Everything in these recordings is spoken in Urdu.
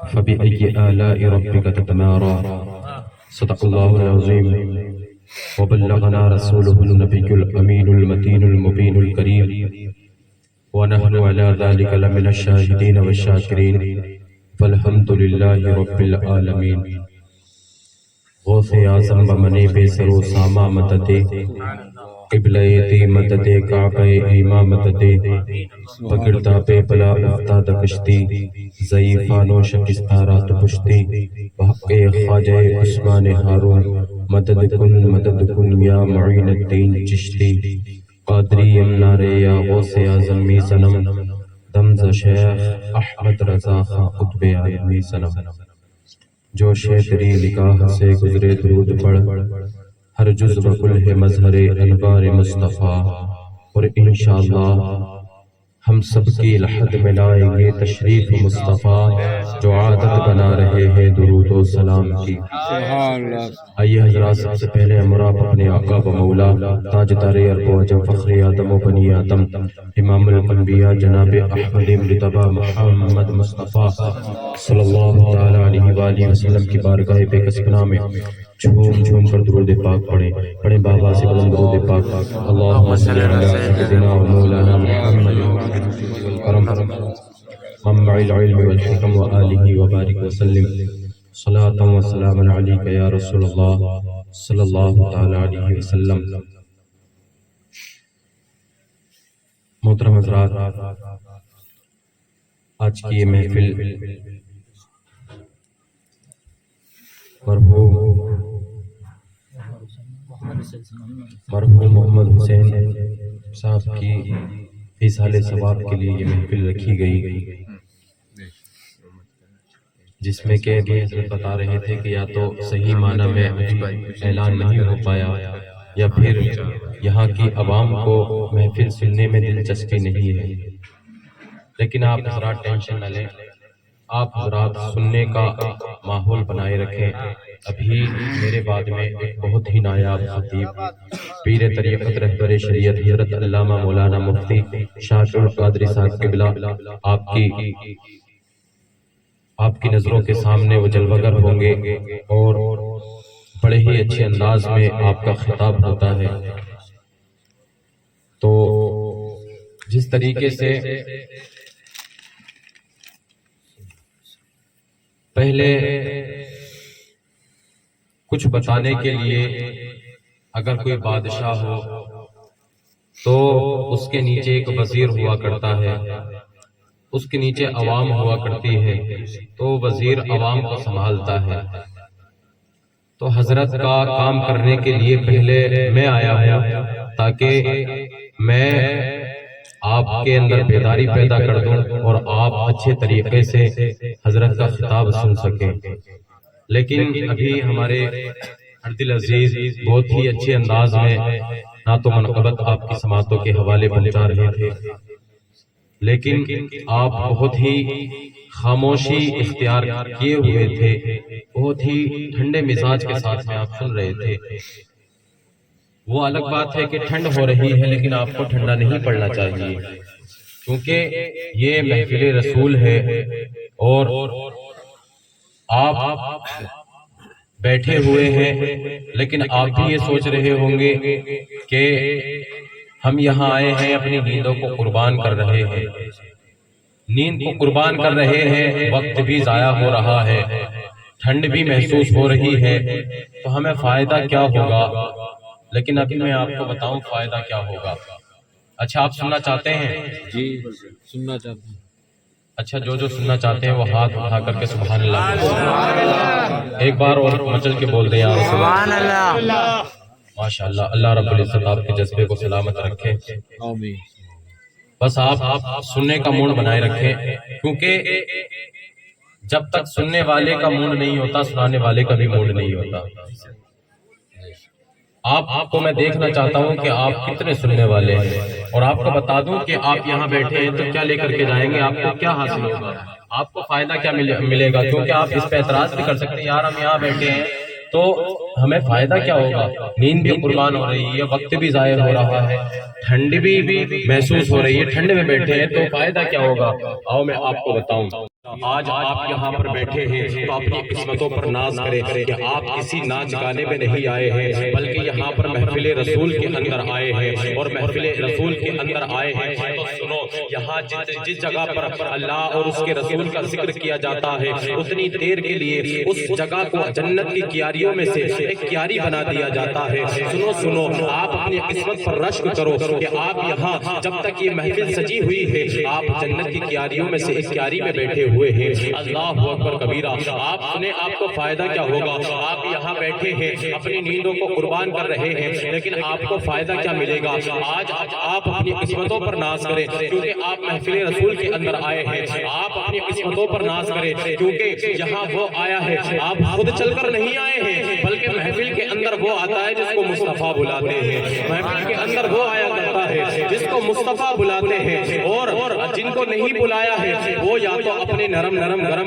فبأي آلاء ربك تتمارى صدق الله العظيم وبلغنا رسوله النبي الأمين المتين المبين الكريم ونحن على ذلك لمن الشاهدين والشاكرين فالحمد لله رب العالمين غوث اعظم بمنی بے سرو ساما مدد قبلہ دی مدد کعبہ ایما مدد پکڑتا پہ بلا افتاد کشتی ضعیفانو شکستہ رات پشتی بحق خواجہ عثمان ہارون مدد کن یا معین الدین چشتی قادری امنارے یا غوث اعظم می صنم دمز شیخ احمد رضا خان قطب عالمی صنم جو شیطری نگاہ سے گزرے درود پڑھ ہر جز بکل ہے مظہر انوار مصطفیٰ اور انشاءاللہ ہم سب کی لحد میں لائیں گے تشریف مصطفیٰ جو عادت بنا رہے ہیں درود و سلام کی۔ آئیے حضرات سب سے پہلے ہمراہ اپنے آقا و مولا تاجدار عرب و عجم فخر آدم و بنی آدم امام الانبیاء جناب احمد مجتبی محمد مصطفیٰ صلی اللہ تعالی علیہ وآلہ وسلم کی بارگاہ بے کس پناہ میں جھوم کر درود پاک پڑھیں بابا سے بلند درود پاک اللہم صلی علی سیدنا و مولانا محمد منبع العلم والحکم وآلہ وبارک وسلم صلاۃ و سلام علیک یا رسول اللہ صلی اللہ تعالی علیہ وسلم۔ محترم حضرات، آج کی یہ محفل مرحوم محمد حسین صاحب کی ایصال ثواب کے لیے یہ محفل رکھی گئی، جس میں کہ حضرت بتا رہے تھے کہ یا تو صحیح معنی میں اعلان نہیں ہو پایا یا پھر یہاں کی عوام کو محفل سننے میں دلچسپی نہیں ہے، لیکن آپ حضرات ٹینشن نہ لیں، آپ حضرات سننے کا ماحول بنائے رکھیں۔ ابھی میرے بعد میں ایک بہت ہی نایاب خطیب پیر طریقت رہبر شریعت حضرت علامہ مولانا مفتی شاکر القادری صاحب قبلہ آپ کی نظروں کے سامنے وہ جلوگر ہوں گے اور بڑے ہی اچھے انداز میں آپ کا خطاب ہوتا ہے۔ تو جس طریقے سے پہلے کچھ بتانے کے لیے اگر کوئی بادشاہ ہو تو اس کے نیچے ایک وزیر ہوا کرتا ہے، اس کے نیچے عوام ہوا کرتی ہے، تو وزیر عوام کو سنبھالتا ہے۔ تو حضرت کا کام کرنے کے لیے پہلے میں آیا ہوں تاکہ میں آپ کے اندر بیداری پیدا کر دوں اور آپ اچھے طریقے سے حضرت کا خطاب سن سکیں۔ لیکن ابھی ہمارے عبد العزیز بہت ہی اچھے انداز میں نعت و منقبت آپ کی سماعتوں کے حوالے پہنچا رہے تھے، لیکن آپ بہت ہی خاموشی اختیار کیے ہوئے تھے، بہت ہی ٹھنڈے مزاج کے ساتھ میں آپ سن رہے تھے۔ وہ الگ بات ہے کہ ٹھنڈ ہو رہی ہے لیکن آپ کو ٹھنڈا نہیں پڑنا چاہیے، کیونکہ یہ محفل رسول ہے اور آپ بیٹھے ہوئے ہیں، لیکن آپ بھی یہ سوچ رہے ہوں گے کہ ہم یہاں آئے ہیں اپنی نیندوں کو قربان کر رہے ہیں، نیند کو قربان کر رہے ہیں، وقت بھی ضائع ہو رہا ہے، ٹھنڈ بھی محسوس ہو رہی ہے، تو ہمیں فائدہ کیا ہوگا؟ لیکن ابھی میں آپ کو بتاؤں فائدہ کیا ہوگا۔ اچھا آپ سننا چاہتے ہیں؟ جی سننا چاہتے ہیں۔ اچھا جو سننا چاہتے ہیں وہ ہاتھ اٹھا کر کے سبحان اللہ ایک بار اور مچل کے بول دیں یا سبحان اللہ۔ ماشاءاللہ، اللہ رب العزت آپ کے جذبے کو سلامت رکھے، آمین۔ بس آپ سننے کا موڈ بنائے رکھیں، کیونکہ جب تک سننے والے کا موڈ نہیں ہوتا سنانے والے کا بھی موڈ نہیں ہوتا۔ آپ کو میں دیکھنا چاہتا ہوں کہ آپ کتنے سننے والے ہیں، اور آپ کو بتا دوں کہ آپ یہاں بیٹھے ہیں تو کیا لے کر کے جائیں گے، آپ کو کیا حاصل ہوگا، آپ کو فائدہ کیا ملے گا، کیونکہ آپ اس پہ اعتراض بھی کر سکتے ہیں یار ہم یہاں بیٹھے ہیں تو ہمیں فائدہ کیا ہوگا، نیند بھی قربان ہو رہی ہے، وقت بھی ضائع ہو رہا ہے، ٹھنڈ بھی محسوس ہو رہی ہے، ٹھنڈ میں بیٹھے ہیں تو فائدہ کیا ہوگا۔ آؤ میں آپ کو بتاؤں، آج آپ یہاں پر بیٹھے ہیں تو اپنی قسمتوں پر ناز کریں کہ آپ کسی ناچ گانے میں نہیں آئے ہیں بلکہ یہاں پر محفل رسول کے اندر آئے ہیں اور محفل رسول کے اندر آئے ہیں تو سنو یہاں جس جگہ پر اللہ اور اس کے رسول کا ذکر کیا جاتا ہے اتنی دیر کے لیے اس جگہ کو جنت کی کیاریوں میں سے ایک کیاری بنا دیا جاتا ہے سنو آپ اپنی قسمت پر رشک کرو کہ آپ یہاں جب تک یہ محفل سجی ہوئی ہے آپ جنت کی کیاریوں میں سے ایک کیاری میں بیٹھے ہوئے ہیں اللہ اکبر کبیرہ آپ سنیں آپ کو فائدہ کیا ہوگا آپ یہاں بیٹھے ہیں اپنی نیندوں کو قربان کر رہے ہیں لیکن آپ کو فائدہ کیا ملے گا آج آپ اپنی قسمتوں پر ناز کریں کیونکہ آپ محفل رسول کے اندر آئے ہیں آپ اپنی قسمتوں پر ناز کریں کیونکہ یہاں وہ آیا ہے آپ خود چل کر نہیں آئے ہیں بلکہ محفل کے اندر وہ آتا ہے جس کو مصطفیٰ بلاتے ہیں محفل کے اندر وہ آیا کرتا ہے جس کو مصطفیٰ بلاتے ہیں اور جن کو نہیں بلایا ہے وہ یا تو اپنے نرم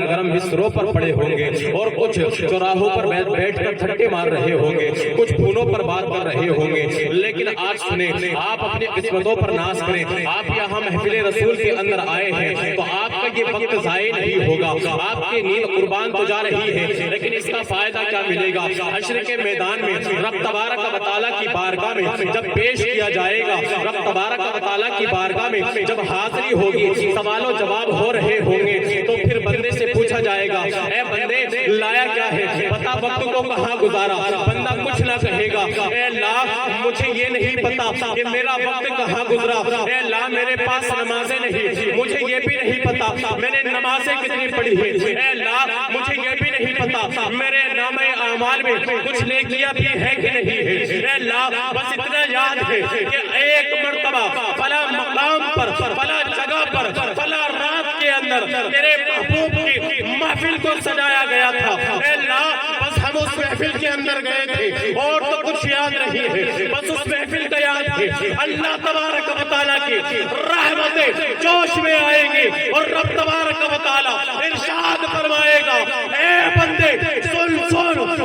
گرم بستروں پر پڑے ہوں گے اور کچھ چوراہوں پر بیٹھ کر ٹھٹے مار رہے ہوں گے کچھ فونوں پر بات کر رہے ہوں گے لیکن آج سنیں آپ اپنی قسمتوں پر ناز کریں آپ یہاں محفل رسول کے اندر آئے ہیں تو آپ کا یہ وقت ضائع نہیں ہوگا آپ کی نیند قربان تو جا رہی ہے لیکن اس کا فائدہ کیا ملے گا حشر کے میدان میں رب تبارک و تعالیٰ کی بارگاہ میں جب پیش کیا جائے گا رب تبارک و تعالیٰ کی بارگاہ میں جب حاضری ہوگی سوال و جواب ہو رہے ہوں گے تو پھر بندے سے پوچھا جائے گا اے بندے لایا کیا ہے بتا وقت کو کہاں گزارا بندہ کچھ نہ کہے گا اے اللہ مجھے یہ نہیں پتا کہ میرا وقت کہاں گزرا اے اللہ میرے پاس نمازیں نہیں مجھے یہ بھی نہیں پتا میں نے نمازیں کتنی پڑھی ہیں اے اللہ مجھے یہ بھی نہیں پتا میرے نام اعمال میں کچھ نیکیاں بھی ہے کہ نہیں ہے اے اللہ بس اتنا یاد ہے کہ ایک مرتبہ فلا مقام پر فلا جگہ پر فلا رات کے اندر تیرے محبوب کی محفل کو سجایا گیا تھا اے اللہ بس ہم اس محفل کے اندر گئے تھے اور تو کچھ یاد نہیں ہے بس اس محفل کا یاد ہے اللہ تبارک و تعالیٰ کی رحمتیں جوش میں آئیں گی اور رب تبارک و تعالیٰ ارشاد فرمائے گا اے بندے سن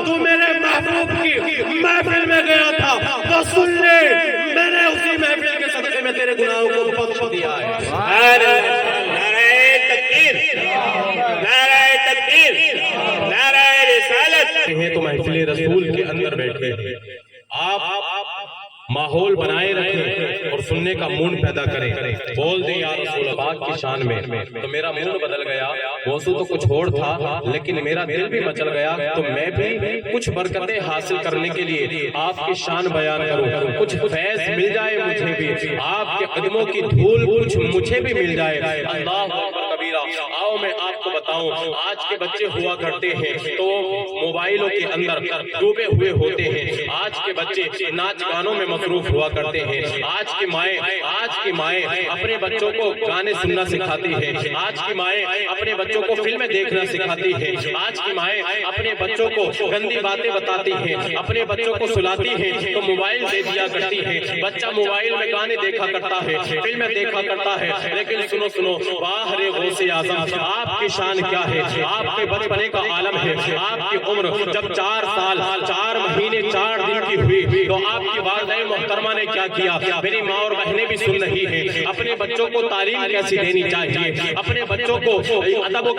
تو میرے محبوب کی محفل میں گیا تھا تو سن لے میں نے اسی محفل کے صدقے میں تیرے گناہوں کو بخش دیا ہے نعرہ تکبیر نعرہ تکبیر نعرہ رسالت ہیں تو محفل رسول کے اندر بیٹھے آپ ماحول بنائے رکھیں اور سننے کا موڈ پیدا کریں بول دیں یا رسول پاک کی شان میں تو میرا موڈ بدل گیا موضوع تو کچھ اور تھا لیکن میرا دل بھی مچل گیا تو میں بھی کچھ برکتیں حاصل کرنے کے لیے آپ کی شان بیان کروں کچھ فیض مل جائے مجھے بھی آپ کے قدموں کی دھول کچھ مجھے بھی مل جائے اللہ اکبر کبیرہ آؤ میں آپ کو بتاؤں آج کے بچے ہوا کرتے ہیں تو موبائلوں کے اندر ڈوبے ہوئے ہوتے ہیں آج کے بچے ناچ گانوں میں مصروف ہوا کرتے ہیں آج کی مائیں اپنے بچوں کو گانے سننا سکھاتی ہیں آج کی مائیں اپنے بچوں کو فلمیں دیکھنا سکھاتی ہیں آج کی مائیں اپنے بچوں کو گندی باتیں بتاتی ہیں اپنے بچوں کو سلاتی ہیں تو موبائل دے دیا کرتی ہیں بچہ موبائل میں گانے دیکھا کرتا ہے فلمیں دیکھا کرتا ہے لیکن سنو باہر غوث اعظم آپ کی شان کیا ہے آپ کے بچپنے کا عالم ہے آپ کی عمر جب 4 سال 4 مہینے 4 دن کی ہوئی تو آپ کی والدہ محترمہ نے کیا کیا میری ماں اور بہنیں بھی سن رہی ہیں اپنے بچوں کو تعلیم کیسی دینی چاہیے اپنے بچوں کو ادب و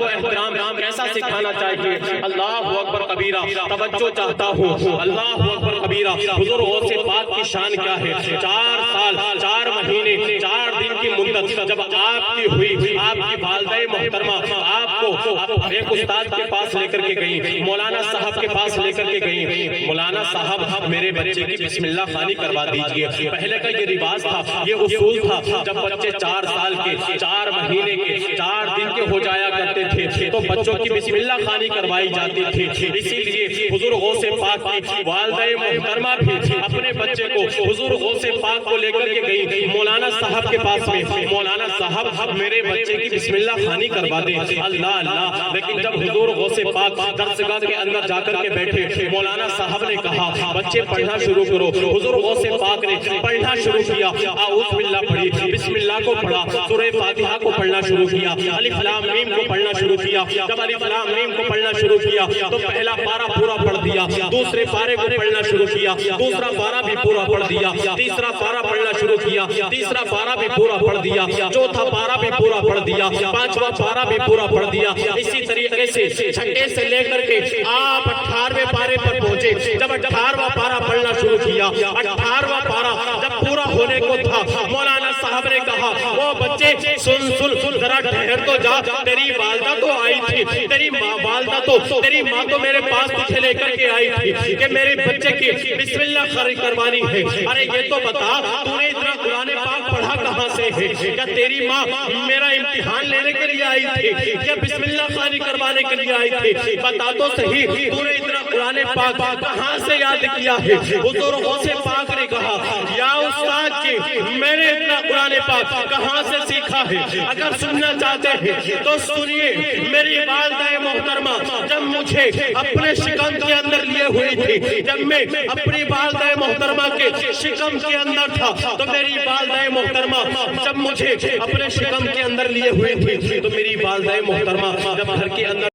احترام کیسا سکھانا چاہیے اللہ اکبر کبیرہ توجہ چاہتا ہوں اللہ اکبر کبیرہ حضور غوث پاک کی شان کیا ہے 4 سال 4 مہینے 4 دن کی مدت جب آپ کی ہوئی آپ کی والدہ محترمہ آپ کو ایک استاد کے پاس لے کر کے گئی مولانا صاحب کے پاس لے کر کے گئی مولانا صاحب میرے بچے کی بسم اللہ خوانی کروا دیجئے پہلے کا یہ رواج تھا یہ اصول تھا جب بچے 4 سال کے 4 مہینے کے 4 دن کے ہو جایا کرتے تھے تو بچوں کی بسم اللہ خوانی کروائی جاتی تھی اسی لیے حضور غوث پاک کی والدہ محترمہ بھی اپنے بچے کو حضور غوث پاک کو لے کر کے گئی مولانا صاحب کے پاس میں مولانا صاحب میرے بچے کی بسم اللہ خوانی کروا دیں اللہ لیکن جب حضور غوث پاک درسگاہ کے اندر جا کر کے بیٹھے مولانا صاحب نے کہا بچے پڑھنا شروع کرو حضور غوث پاک نے پڑھنا شروع کیا اعوذ باللہ پڑھی بسم اللہ کو پڑھا سورہ فاتحہ کو پڑھنا شروع کیا الف لام میم کو پڑھنا پڑھنا شروع کیا. جب الف لام میم کو پڑھنا شروع کیا تو پہلا پارا پورا پڑھ دیا, دوسرے پارے کو پڑھنا شروع کیا, دوسرا پارا بھی پورا پڑھ دیا, تیسرا پارا پڑھنا شروع کیا, تیسرا پارا بھی پورا پڑھ دیا, چوتھا پارا بھی پورا پڑھ دیا, پانچواں پارا بھی پورا پڑھ دیا. اسی طریقے سے چھٹے سے لے کر کے آپ 18ویں پارے پر پہنچے. جب 18واں پارا پڑھنا شروع کیا, 18واں پارا جب پورا ہونے کو تھا, مولانا صاحب نے کہا وہ بچے سن ذرا ٹھہر تو جا, تیری والدہ تو آئی تھی, تیری ماں تو میرے پاس تجھے لے کر کے آئی تھی کہ میرے بچے کی بسم اللہ خارج کروانی ہے. ارے یہ تو بتا تو نے اتنا قرآن پاک پڑھا کہاں سے ہے؟ کیا تیری ماں میرا امتحان لینے کے لیے آئی تھی یا بسم اللہ خارج کروانے کے لیے آئی تھی؟ بتا تو صحیح تو نے اتنا قرآن پاک کہاں سے یاد کیا ہے؟ حضور غوث پاک نے کہا یا استاد جی میں نے اتنا قرآن پاک کہاں سے سیکھا ہے؟ اگر سننا چاہتے ہیں تو سنیے. میری والدہ محترمہ جب مجھے اپنے شکم کے اندر لیے ہوئی تھی, جب میں اپنی والدہ محترمہ کے شکم کے اندر تھا تو میری والدہ محترمہ جب مجھے اپنے شکم کے اندر لیے ہوئی تھی تو میری والدہ محترمہ جب گھر کے اندر